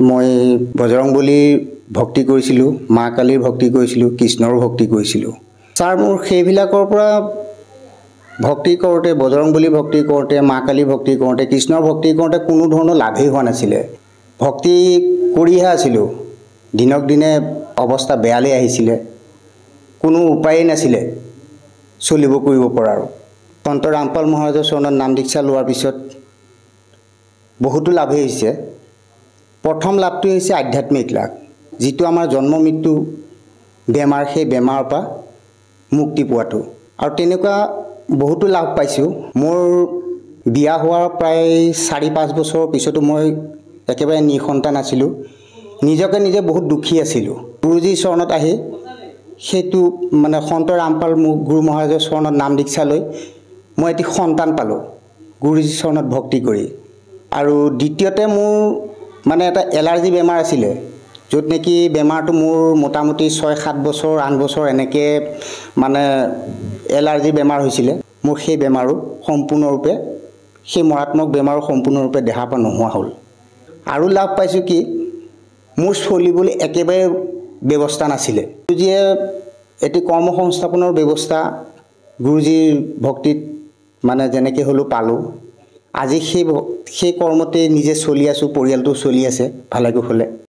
মই বজৰংবলীৰ ভক্তি কৰিছিলোঁ, মা কালীৰ ভক্তি কৰিছিলোঁ, কৃষ্ণৰ ভক্তি কৰিছিলোঁ। ছাৰ মোৰ সেইবিলাকৰ পৰা ভক্তি কৰোঁতে, বজৰংবলী ভক্তি কৰোঁতে, মা কালী ভক্তি কৰোঁতে, কৃষ্ণৰ ভক্তি কৰোঁতে কোনো ধৰণৰ লাভেই হোৱা নাছিলে। ভক্তি কৰিহে আছিলোঁ, দিনক দিনে অৱস্থা বেয়ালৈ আহিছিলে, কোনো উপায়েই নাছিলে চলিব কৰিব পৰাৰ। সন্ত ৰামপাল মহাৰাজৰ চৰণত নাম দীক্ষা লোৱাৰ পিছত বহুতো লাভেই হৈছে। প্ৰথম লাভটো হৈছে আধ্যাত্মিক লাভ, যিটো আমাৰ জন্ম মৃত্যু বেমাৰ, সেই বেমাৰৰ পৰা মুক্তি পোৱাটো। আৰু তেনেকুৱা বহুতো লাভ পাইছোঁ। মোৰ বিয়া হোৱাৰ প্ৰায় 4-5 বছৰৰ পিছতো মই একেবাৰে নিঃসন্তান আছিলোঁ, নিজকে নিজে বহুত দুখী আছিলোঁ। গুৰুজীৰ চৰণত আহি সেইটো সন্ত ৰামপাল গুৰু মহাৰাজৰ চৰণত নাম দীক্ষা লৈ মই এটি সন্তান পালোঁ গুৰুজীৰ চৰণত ভক্তি কৰি। আৰু দ্বিতীয়তে মোৰ এটা এলাৰ্জি বেমাৰ আছিলে, য'ত নেকি বেমাৰটো মোৰ মোটামুটি 6-7 বছৰ 8 বছৰ এনেকৈ এলাৰ্জি বেমাৰ হৈছিলে। মোৰ সেই বেমাৰো সম্পূৰ্ণৰূপে, সেই মাৰাত্মক বেমাৰো সম্পূৰ্ণৰূপে দেহাৰ পৰা নোহোৱা হ'ল। আৰু লাভ পাইছোঁ কি, মোৰ চলিবলৈ একেবাৰে ব্যৱস্থা নাছিলে। গুৰুজীয়ে এটি কৰ্ম সংস্থাপনৰ ব্যৱস্থা গুৰুজীৰ ভক্তিত যেনেকৈ হ'লেও পালোঁ। আজি সেই কৰ্মতে নিজে চলি আছোঁ, পৰিয়ালটো চলি আছে ভালে কুশলে।